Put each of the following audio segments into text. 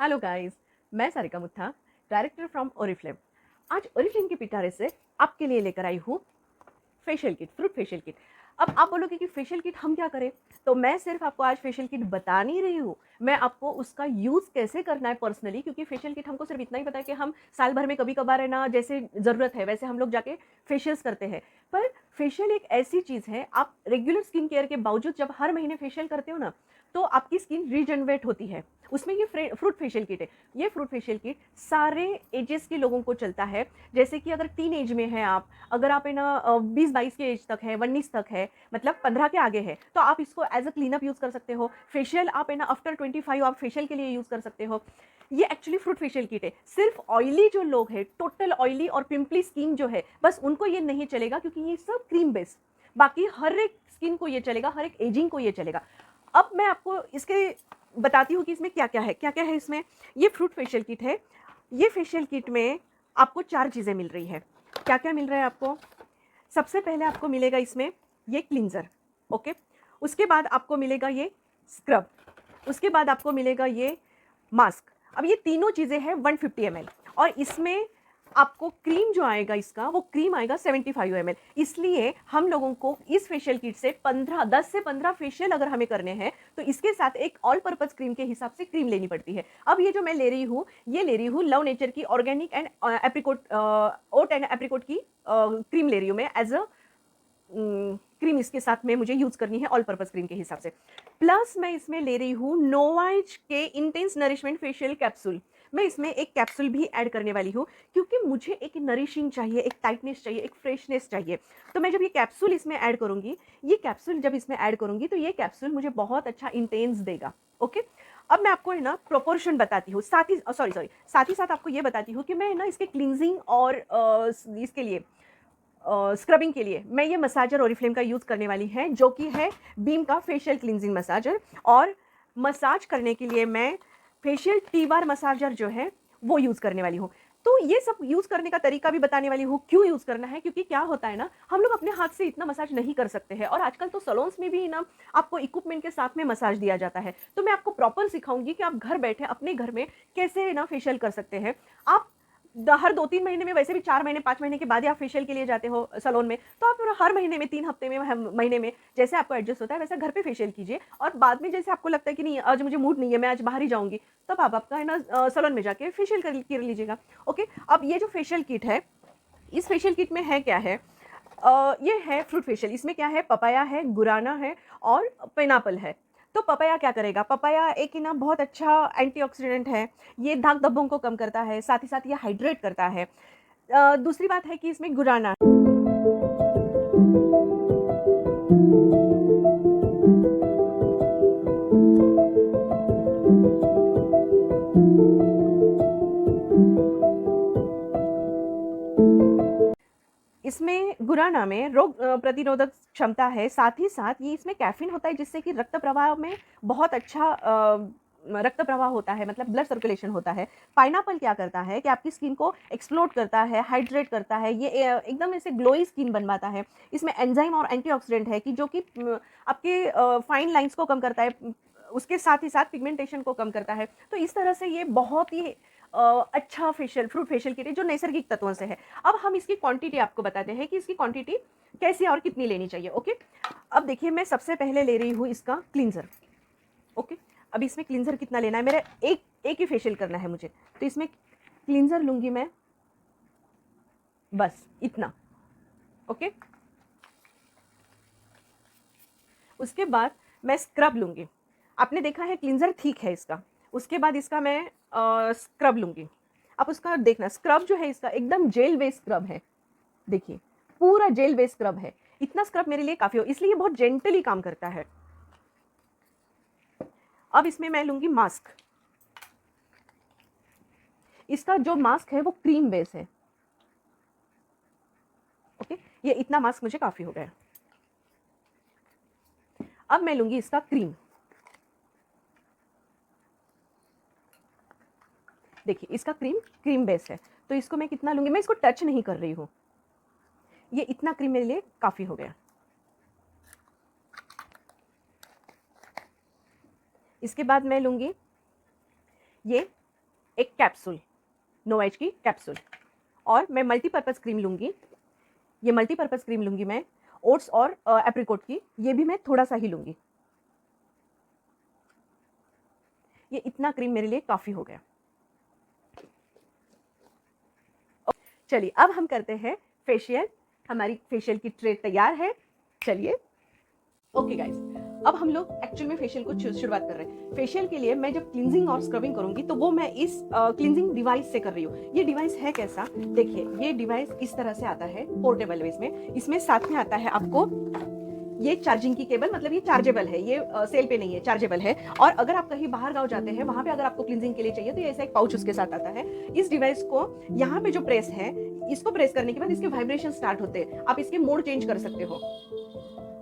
Hello guys, मैं Sarika मुत्था, director from Oriflame. आज Oriflame के पिटारे से आपके लिए लेकर आई हूँ facial kit, fruit facial kit. अब आप बोलोगे कि फेशियल किट हम क्या करें, तो मैं सिर्फ आपको आज फेशियल किट बता नहीं रही हूँ, मैं आपको उसका यूज़ कैसे करना है पर्सनली, क्योंकि फेशियल किट हमको सिर्फ इतना ही पता है कि हम साल भर में कभी कभार है ना, जैसे ज़रूरत है वैसे हम लोग जाके फेशियल्स करते हैं। पर फेशियल एक ऐसी चीज़ है, आप रेगुलर स्किन केयर के बावजूद जब हर महीने फेशियल करते हो ना, तो आपकी स्किन रीजनरेट होती है। उसमें ये फ्रूट फेशियल किट है। ये फ्रूट फेशियल किट सारे एजेस के लोगों को चलता है। जैसे कि अगर टीन एज में है आप, अगर आप है ना 20-22 के एज तक है, 19 तक है, मतलब 15 के आगे है, तो आप इसको एज अ क्लीनअप यूज़ कर सकते हो। फेशियल आप है ना आफ्टर 25 आप फेशियल के लिए यूज़ कर सकते हो। ये एक्चुअली फ्रूट फेशियल किट है। सिर्फ ऑयली जो लोग हैं, टोटल ऑयली और पिंपली स्किन जो है, बस उनको ये नहीं चलेगा, क्योंकि ये सब क्रीम बेस्ड। बाकी हर एक स्किन को ये चलेगा, हर एक एजिंग को ये चलेगा। अब मैं आपको इसके बताती हूँ कि इसमें क्या क्या है इसमें। ये फ्रूट फेशियल किट है। ये फेशियल किट में आपको 4 चीज़ें मिल रही है। क्या क्या मिल रहा है आपको? सबसे पहले आपको मिलेगा इसमें ये क्लींजर, ओके। उसके बाद आपको मिलेगा ये स्क्रब। उसके बाद आपको मिलेगा ये मास्क। अब ये तीनों चीज़ें हैं 150 ml, और इसमें आपको क्रीम जो आएगा, इसका वो क्रीम आएगा 75 ml। इसलिए हम लोगों को इस फेशियल किट से 10 से 15 फेशियल अगर हमें करने हैं, तो इसके साथ एक ऑल पर्पस क्रीम के हिसाब से क्रीम लेनी पड़ती है। अब ये जो मैं ले रही हूँ, ये ले रही हूँ लव नेचर की organic and apricot, oat and apricot की क्रीम ले रही हूँ मैं एज अ क्रीम। इसके साथ में मुझे यूज़ करनी है ऑल पर्पस क्रीम के हिसाब से। प्लस मैं इसमें ले रही हूँ नोवाइज के इंटेंस नरिशमेंट फेशियल कैप्सूल। मैं इसमें एक कैप्सूल भी ऐड करने वाली हूँ, क्योंकि मुझे एक नरिशिंग चाहिए, एक टाइटनेस चाहिए, एक फ्रेशनेस चाहिए। तो मैं जब ये कैप्सूल इसमें ऐड करूँगी, ये कैप्सूल जब इसमें ऐड करूँगी, तो ये कैप्सूल मुझे बहुत अच्छा इंटेंस देगा, ओके। अब मैं आपको है ना प्रोपोर्शन बताती हूँ, साथ ही साथ ही साथ आपको ये बताती हूँ कि मैं है ना इसके क्लिनजिंग और इसके लिए स्क्रबिंग के लिए मैं ये मसाजर ओरिफ्लेम का यूज़ करने वाली है, जो कि है बीम का फेशियल क्लिनजिंग मसाजर। और मसाज करने के लिए मैं फेशियल टी बार मसाजर जो है वो यूज़ करने वाली हूँ। तो ये सब यूज़ करने का तरीका भी बताने वाली हूँ, क्यों यूज़ करना है, क्योंकि क्या होता है ना, हम लोग अपने हाथ से इतना मसाज नहीं कर सकते हैं, और आजकल तो सलोन्स में भी ना आपको इक्विपमेंट के साथ में मसाज दिया जाता है। तो मैं आपको प्रॉपर सिखाऊंगी कि आप घर बैठे अपने घर में कैसे ना फेशियल कर सकते हैं। आप हर 2-3 महीने में, वैसे भी 4 महीने 5 महीने के बाद ही आप फेशियल के लिए जाते हो सैलून में, तो आप हर महीने में, 3 हफ्ते में, महीने में जैसे आपको एडजस्ट होता है वैसे घर पे फेशियल कीजिए। और बाद में जैसे आपको लगता है कि नहीं आज मुझे मूड नहीं है, मैं आज बाहर ही जाऊंगी, तब आप आपका है ना सैलून में जाके फेशियल कर लीजिएगा, ओके। अब ये जो फेशियल किट है, इस फेशियल किट में है क्या है, ये है फ्रूट फेशियल। इसमें क्या है, पपाया है, गुराना है और पाइनएप्पल है। तो पपाया क्या करेगा, पपाया एक ना बहुत अच्छा एंटीऑक्सीडेंट है। ये दाग धब्बों को कम करता है, साथ ही साथ ये हाइड्रेट करता है। दूसरी बात है कि इसमें गुराना, इसमें गुराना में रोग प्रतिरोधक क्षमता है। साथ ही साथ ये इसमें कैफीन होता है, जिससे कि रक्त प्रवाह में बहुत अच्छा रक्त प्रवाह होता है, मतलब ब्लड सर्कुलेशन होता है। पाइनएप्पल क्या करता है कि आपकी स्किन को एक्सप्लोड करता है, हाइड्रेट करता है, ये एकदम ऐसे ग्लोई स्किन बनवाता है। इसमें एंजाइम और एंटीऑक्सीडेंट है कि जो कि आपके फाइन लाइंस को कम करता है, उसके साथ ही साथ पिगमेंटेशन को कम करता है। तो इस तरह से ये बहुत ही अच्छा फेशियल फ्रूट फेशियल किट है, जो नैसर्गिक तत्वों से है। अब हम इसकी क्वांटिटी आपको बताते हैं कि इसकी क्वांटिटी कैसी और कितनी लेनी चाहिए, ओके। अब देखिए, मैं सबसे पहले ले रही हूँ इसका क्लींजर, ओके। अब इसमें क्लींजर कितना लेना है, मेरा एक ही फेशियल करना है मुझे, तो इसमें क्लींजर लूँगी मैं बस इतना, ओके। उसके बाद मैं स्क्रब लूँगी। आपने देखा है क्लींजर ठीक है इसका, उसके बाद इसका मैं स्क्रब लूँगी। अब उसका देखना, स्क्रब जो है इसका एकदम जेल बेस्ड स्क्रब है, देखिए पूरा जेल बेस्ड स्क्रब है। इतना स्क्रब मेरे लिए काफ़ी हो, इसलिए ये बहुत जेंटली काम करता है। अब इसमें मैं लूँगी मास्क। इसका जो मास्क है वो क्रीम बेस है, ओके। ये इतना मास्क मुझे काफ़ी हो गया। अब मैं लूँगी इसका क्रीम। देखिए इसका क्रीम बेस है, तो इसको मैं कितना लूँगी, मैं इसको टच नहीं कर रही हूँ। ये इतना क्रीम मेरे लिए काफ़ी हो गया। इसके बाद मैं लूँगी ये एक कैप्सूल, नोएज की कैप्सूल, और मैं मल्टीपर्पज़ क्रीम लूँगी। ये मल्टीपर्पज़ क्रीम लूँगी मैं ओट्स और एप्रिकॉट की, ये भी मैं थोड़ा सा ही लूँगी। ये इतना क्रीम मेरे लिए काफ़ी हो गया। चलिए अब हम करते हैं फेशियल। हमारी फेशियल की ट्रे तैयार है। चलिए ओके गाइस, अब हम लोग एक्चुअल में फेशियल को शुरुआत कर रहे हैं। फेशियल के लिए मैं जब क्लींजिंग और स्क्रबिंग करूंगी तो वो मैं इस क्लींजिंग डिवाइस से कर रही हूँ। ये डिवाइस है कैसा, देखिए ये डिवाइस इस तरह से आता है पोर्टेबल में। इसमें साथ में आता है आपको ये चार्जिंग की केबल, मतलब ये चार्जेबल है, ये सेल पे नहीं है, चार्जेबल है। और अगर आप कहीं बाहर गाँव जाते हैं, वहां पे अगर आपको क्लींजिंग के लिए चाहिए तो ये ऐसा एक पाउच उसके साथ आता है। इस डिवाइस को यहाँ पे जो प्रेस है, इसको प्रेस करने के बाद इसके वाइब्रेशन स्टार्ट होते हैं। आप इसके मोड चेंज कर सकते हो,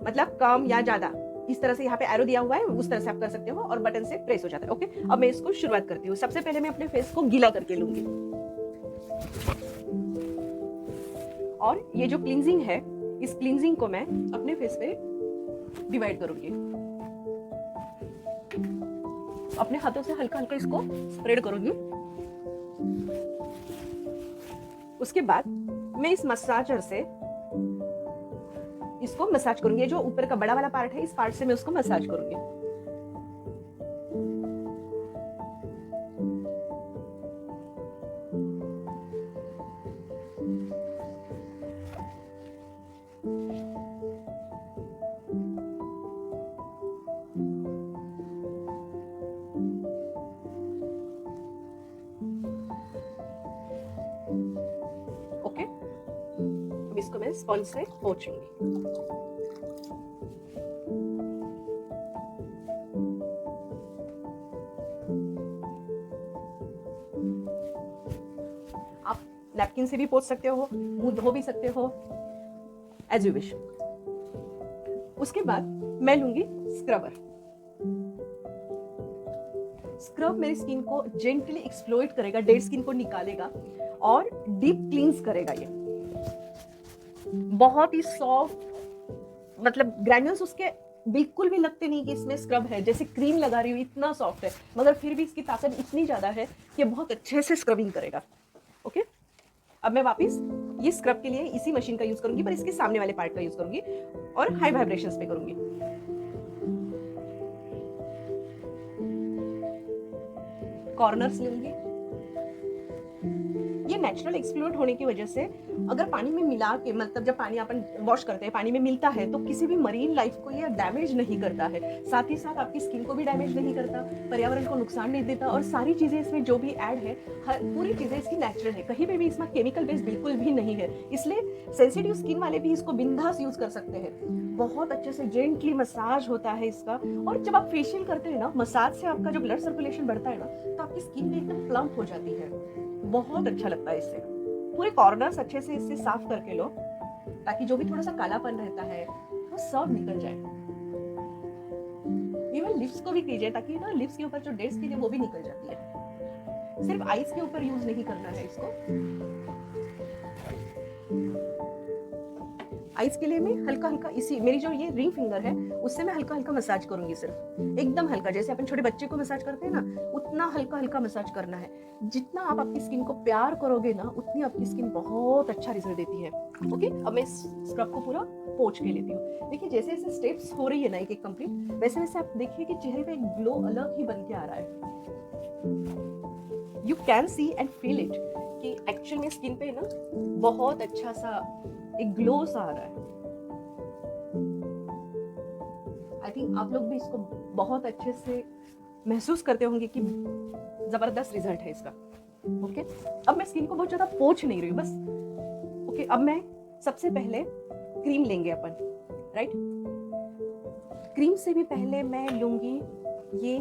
मतलब कम या ज्यादा, इस तरह से यहाँ पे एरो दिया हुआ है, उस तरह से आप कर सकते हो और बटन से प्रेस हो जाता है। ओके, अब मैं इसको शुरुआत करती हूँ। सबसे पहले मैं अपने फेस को गीला करके लूंगी और ये जो क्लींजिंग है, इस क्लींजिंग को मैं अपने फेस पे डिवाइड करूंगी। अपने हाथों से हल्का हल्का इसको स्प्रेड करूंगी। उसके बाद मैं इस मसाजर से इसको मसाज करूंगी। ये जो ऊपर का बड़ा वाला पार्ट है, इस पार्ट से मैं उसको मसाज करूंगी। ओके, अब इसको मैं स्पंज से पोंछूंगी। आप नैपकिन से भी पोंछ सकते हो, मुंह धो भी सकते हो, एज यू विश। उसके बाद मैं लूंगी स्क्रबर। स्क्रब मेरी स्किन को जेंटली एक्सप्लोइट करेगा, डेड स्किन को निकालेगा और डीप क्लींस करेगा। ये बहुत ही सॉफ्ट, मतलब ग्रैन्यूल्स उसके बिल्कुल भी लगते नहीं कि इसमें स्क्रब है, जैसे क्रीम लगा रही हूँ, इतना सॉफ्ट है, मगर फिर भी इसकी ताकत इतनी ज्यादा है कि बहुत अच्छे से स्क्रबिंग करेगा। ओके, अब मैं वापस ये स्क्रब के लिए इसी मशीन का यूज करूंगी, पर इसके सामने वाले पार्ट का यूज करूंगी और हाई वाइब्रेशंस पे करूंगी। कॉर्नर्स लूंगी। ये नेचुरल एक्सप्लोड होने की वजह से अगर पानी में मिला के, मतलब जब पानी अपन वॉश करते हैं पानी में मिलता है, तो किसी भी मरीन लाइफ को ये डैमेज नहीं करता है, साथ ही साथ आपकी स्किन को भी डैमेज नहीं करता, पर्यावरण को नुकसान नहीं देता। और सारी चीजें इसमें जो भी ऐड है, हर पूरी चीजें इसकी नेचुरल है, कहीं पे भी इसमें केमिकल बेस बिल्कुल भी नहीं है। इसलिए सेंसिटिव स्किन वाले भी इसको बिंदास यूज कर सकते हैं। बहुत अच्छे से जेंटली मसाज होता है इसका। और जब आप फेशियल करते हैं ना, मसाज से आपका जो ब्लड सर्कुलेशन बढ़ता है ना, तो आपकी स्किन भी एकदम प्लम्प हो जाती है। बहुत अच्छा लगता है इससे। पूरे कॉर्नर्स अच्छे से इससे साफ करके लो, ताकि जो भी थोड़ा सा कालापन रहता है वो सब निकल जाए। इवन लिप्स को भी कीजिए, ताकि ना लिप्स के ऊपर जो डेड स्किन है वो भी निकल जाती है। सिर्फ आईज के ऊपर यूज नहीं करना है इसको। आईज के लिए मैं हल्का हल्का, इसी मेरी जो ये रिंग फिंगर है उससे मैं हल्का हल्का मसाज करूंगी, सिर्फ एकदम हल्का, जैसे अपन छोटे बच्चे को मसाज करते हैं ना, उतना हल्का हल्का मसाज करना है। जितना आप आपकी स्किन को प्यार करोगे ना, उतनी आपकी स्किन बहुत अच्छा रिजल्ट देती है। ओके, अब मैं स्क्रब को पूरा पोंछ के लेती हूँ। देखिए जैसे जैसे स्टेप्स हो रही है ना एक एक कंप्लीट, वैसे वैसे आप देखिए कि चेहरे पे एक ग्लो अलग ही बन के आ रहा है। You can see and feel it कि एक्चुअल में स्किन पे ना बहुत अच्छा सा एक ग्लो सा आ रहा है। आई थिंक आप लोग भी इसको बहुत अच्छे से महसूस करते होंगे कि जबरदस्त रिजल्ट है इसका। ओके, अब मैं स्किन को बहुत ज्यादा पोंछ नहीं रही हूँ, बस। ओके, अब मैं सबसे पहले क्रीम लेंगे अपन, राइट। क्रीम से भी पहले मैं लूंगी ये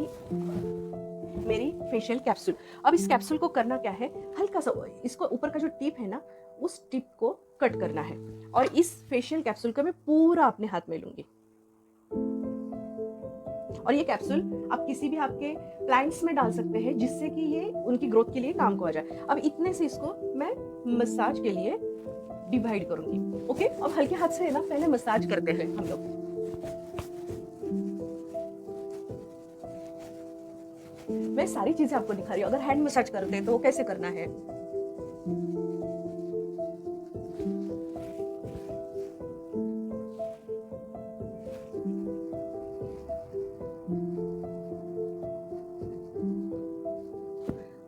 मेरी फेशियल कैप्सूल। अब इस कैप्सूल को करना क्या है, हल्का सा इसको ऊपर का जो टिप है ना, उस टिप को कट करना है और इस फेशियल कैप्सूल को मैं पूरा अपने हाथ में लूंगी। और ये कैप्सूल आप किसी भी आपके प्लांट्स में डाल सकते हैं, जिससे कि ये उनकी ग्रोथ के लिए काम को आ जाए। अब इतने से इसको मैं मसाज के लिए डिवाइड करूंगी। ओके, अब हल्के हाथ से है ना पहले मसाज करते हैं हम लोग। मैं सारी चीजें आपको दिखा रही हूँ। अगर हैंड मसाज करते हैं तो कैसे करना है,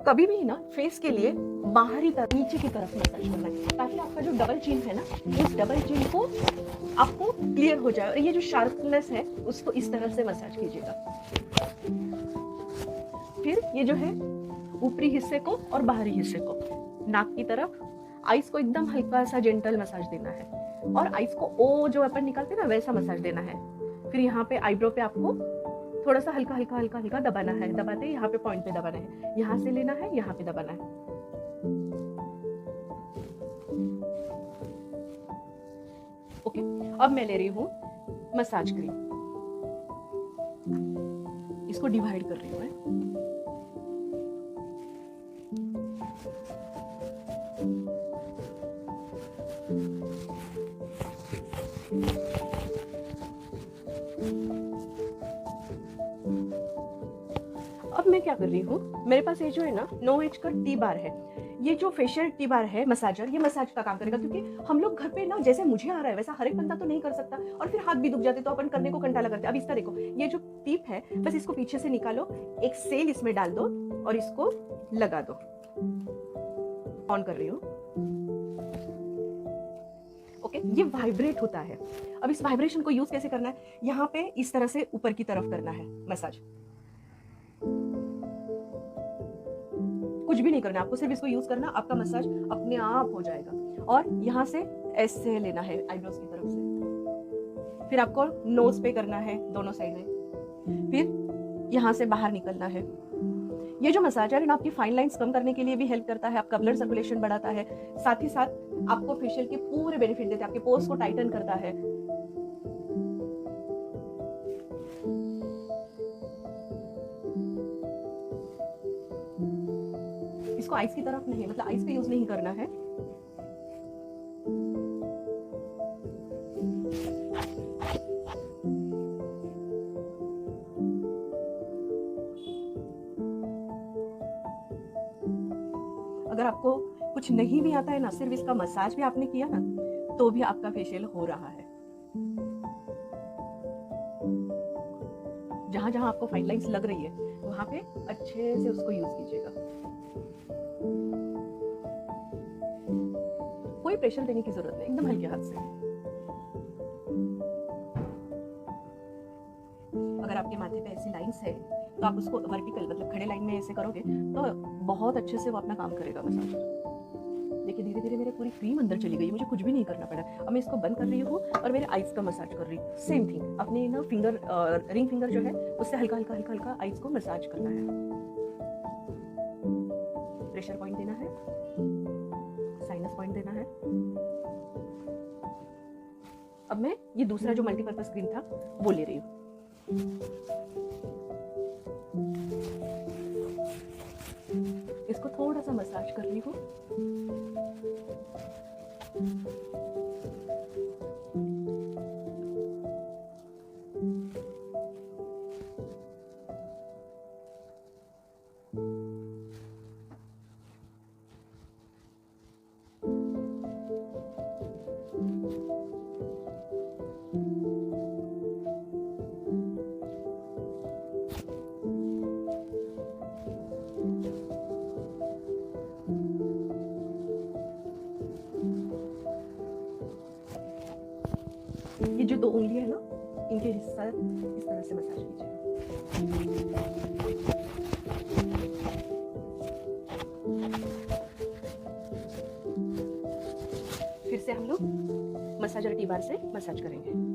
कभी भी ना फेस के लिए बाहरी तरफ नीचे की तरफ मसाज करना है, ताकि आपका जो डबल चिन है ना, उस डबल चिन को आपको क्लियर हो जाए। और ये जो शार्पनेस है उसको इस तरह से मसाज कीजिएगा। फिर ये जो है ऊपरी हिस्से को और बाहरी हिस्से को, नाक की तरफ, आइस को एकदम हल्का सा जेंटल मसाज देना है, और आइस को ओ जो अपन निकालते हैं ना वैसा मसाज देना है। फिर यहाँ पे आईब्रो पे आपको थोड़ा सा हल्का हल्का हल्का हल्का दबाना है, दबाते ही यहाँ पे पॉइंट पे दबाना है, यहाँ से लेना है, यहाँ पे दबाना है। ओके, अब मैं ले रही हूँ मसाज क्रीम, इसको डिवाइड कर रही हूँ मैं। अब मैं क्या कर रही हूँ, मेरे पास ये जो है ना नो एज का टी बार है। ये जो फेशियल टी बार है मसाजर, ये मसाज का काम करेगा, क्योंकि हम लोग घर पे ना जैसे मुझे आ रहा है वैसा हर एक बंदा तो नहीं कर सकता, और फिर हाथ भी दुख जाते तो अपन करने को कंटाला करते। अब इसका देखो, ये जो टिप है बस इसको पीछे से निकालो, एक सेल इसमें डाल दो और इसको लगा दो। ऑन कर रही हूँ। ओके, ये वाइब्रेट होता है। अब इस वाइब्रेशन को यूज कैसे करना है, यहाँ पे इस तरह से ऊपर की तरफ करना है मसाज, कुछ भी नहीं करना आपको, सिर्फ इसको यूज करना, आपका मसाज अपने आप हो जाएगा। और यहाँ से ऐसे लेना है आईब्रोज की तरफ से, फिर आपको नोज पे करना है दोनों साइड में, फिर यहाँ से बाहर निकलना है। ये जो मसाजर है ना आपकी फाइन लाइंस कम करने के लिए भी हेल्प करता है, आपका ब्लड सर्कुलेशन बढ़ाता है, साथ ही साथ आपको फेशियल के पूरे बेनिफिट देता है, आपके पोर्स को टाइटन करता है। इसको आइस की तरफ नहीं, मतलब आइस पे यूज नहीं करना है। अगर आपको कुछ नहीं भी आता है ना, सिर्फ इसका मसाज भी आपने किया ना, तो भी आपका फेशियल हो रहा है। जहां जहां आपको फाइन लाइंस लग रही है वहां पे अच्छे से उसको यूज कीजिएगा। कोई प्रेशर देने की जरूरत नहीं, एकदम हल्के हाथ से। अगर आपके माथे पे ऐसी लाइंस है तो आप उसको वर्टिकल, मतलब खड़े लाइन में ऐसे करोगे तो बहुत अच्छे से वो अपना काम करेगा मसाज। देखिए धीरे धीरे मेरे पूरी क्रीम अंदर चली गई, मुझे कुछ भी नहीं करना पड़ा। अब मैं इसको बंद कर रही हूँ और मेरे आइज का मसाज कर रही हूँ। सेम थिंग, अपने ना फिंगर, रिंग फिंगर जो है उससे हल्का हल्का हल्का हल्का आइज को मसाज करना है। प्रेशर पॉइंट देना है, साइनस पॉइंट देना है। अब मैं ये दूसरा जो मल्टीपर्पज क्रीम था वो ले रही हूँ। इसको थोड़ा सा मसाज कर रही हूँ। ये जो दो उंगलियां है ना, इनके हिस्सा इस तरह से मसाज कीजिए। फिर से हम लोग मसाजर टी बार से मसाज करेंगे।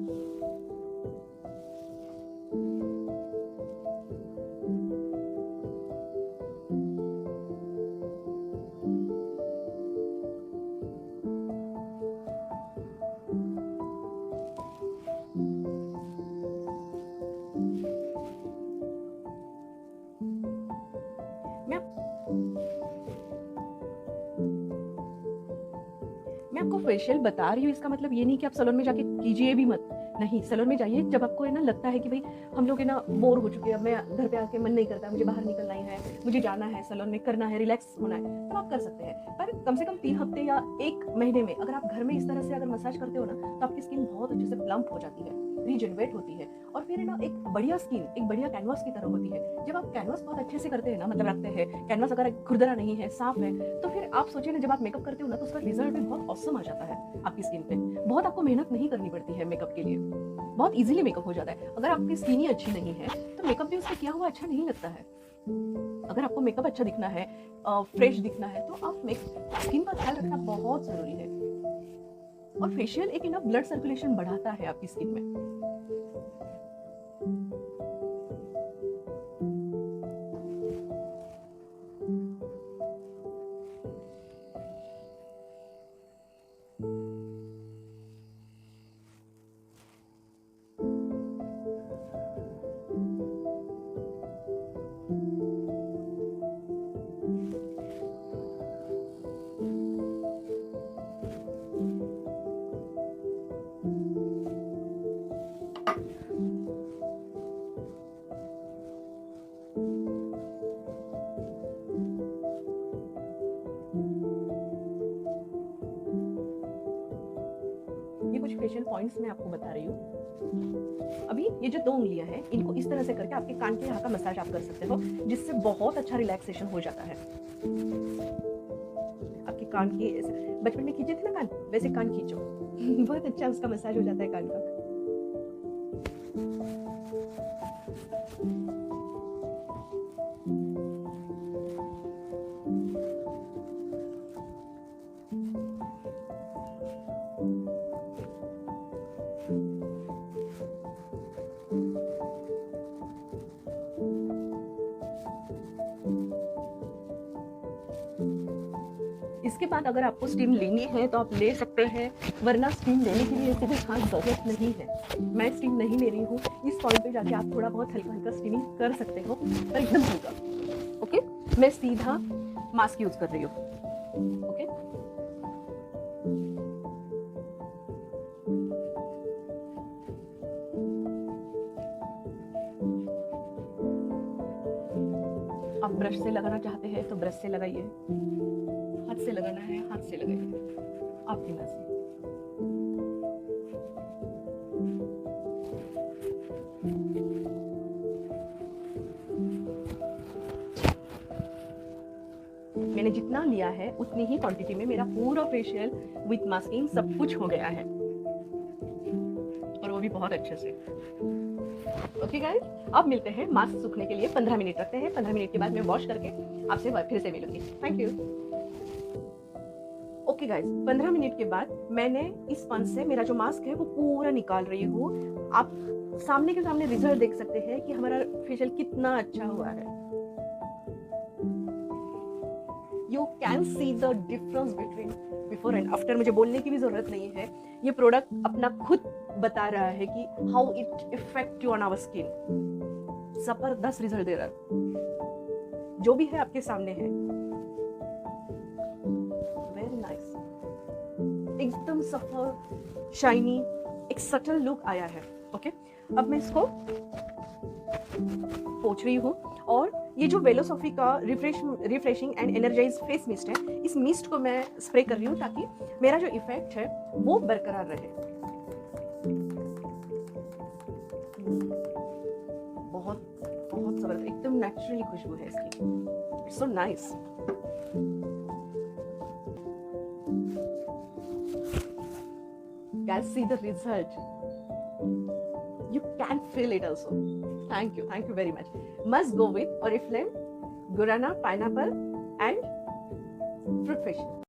मैं आपको फेशियल बता रही हूँ इसका मतलब ये नहीं कि आप सैलून में जाके कीजिए भी मत। नहीं, सैलून में जाइए जब आपको है ना लगता है कि भाई हम लोग है ना बोर हो चुके हैं, अब मैं घर पे आके मन नहीं करता, मुझे बाहर निकलना ही है, मुझे जाना है सैलून में, करना है, रिलैक्स होना है, तो आप कर सकते हैं। पर कम से कम 3 हफ्ते या 1 महीने में अगर आप घर में इस तरह से अगर मसाज करते हो ना, तो आपकी स्किन बहुत अच्छे से प्लम्प हो जाती है, रीजनरेट होती है और फिर है ना एक बढ़िया स्किन एक बढ़िया कैनवास की तरह होती है। जब आप कैनवास बहुत अच्छे से करते हैं ना, मतलब रखते हैं कैनवास, अगर खुरदरा नहीं है, साफ है, तो फिर आप सोचिए ना जब आप मेकअप करते हो ना तो उसका रिजल्ट भी बहुत ऑसम आ जाता है आपकी स्किन पे। बहुत आपको मेहनत नहीं करनी पड़ती है मेकअप के लिए, बहुत इजीली मेकअप हो जाता है। अगर आपकी स्किन ही अच्छी नहीं है तो मेकअप भी उससे किया हुआ अच्छा नहीं लगता है। अगर आपको मेकअप अच्छा दिखना है, फ्रेश दिखना है, तो आप स्किन का ख्याल रखना बहुत जरूरी है। और फेशियल एक ना ब्लड सर्कुलेशन बढ़ाता है आपकी स्किन में। ये कुछ फेशियल पॉइंट्स मैं आपको बता रही हूँ। अभी ये जो 2 उंगलियां हैं, इनको इस तरह से करके आपके कान के यहाँ का मसाज आप कर सकते हो, जिससे बहुत अच्छा रिलैक्सेशन हो जाता है। आपके कान के बचपन में खींचे थे ना कान, वैसे कान खींचो बहुत अच्छा उसका मसाज हो जाता है कान का। इसके बाद अगर आपको स्टीम लेनी है तो आप ले सकते हैं, वरना स्टीम लेने के लिए ऐसे भी खास जरूरत नहीं है। मैं स्टीम नहीं ले रही हूँ, इस पॉइंट पे जाके आप थोड़ा बहुत हल्का हल्का स्टीमिंग कर सकते हो, पर एकदम हल्का। ओके, मैं सीधा मास्क यूज कर रही हूँ। ओके, आप ब्रश से लगाना चाहते हैं तो ब्रश से लगाइए, हाथ से लगाना है हाथ से लगाइए, आपकी मर्जी। मैंने जितना लिया है उतनी ही क्वांटिटी में मेरा पूरा फेशियल विथ मास्किंग सब कुछ हो गया है, और वो भी बहुत अच्छे से। ओके गाइस, अब मिलते हैं मास्क सूखने के लिए 15 मिनट रखते हैं। 15 मिनट के बाद मैं वॉश करके आपसे फिर से मिलूंगी। Thank you. Okay guys, 15 minute के बाद मैंने इस स्पंज से मेरा जो मास्क है वो पूरा निकाल रही हूँ। आप सामने के सामने रिजल्ट देख सकते हैं कि हमारा फेशियल कितना अच्छा हुआ है। You can see the difference between before and after. मुझे बोलने की भी जरूरत नहीं है, ये प्रोडक्ट अपना खुद बता रहा है कि how it effect on our skin. जबरदस्त रिजल्ट दे रहा है, जो भी है आपके सामने है। वेरी नाइस, एकदम सफल शाइनी एक सटल लुक आया है। ओके, अब मैं इसको पोंछ रही हूँ, और ये जो वेलोसॉफी का refreshing and energise face mist है, इस मिस्ट को मैं स्प्रे कर रही हूँ ताकि मेरा जो इफेक्ट है वो बरकरार रहे। बहुत बहुत जबरदस्त, एकदम नेचुरली खुशबू है इसकी। It's so nice. Guys, see the result. You can feel it also. Thank you very much. Must go with Oriflame, Guarana, Pineapple and Fruit Fish.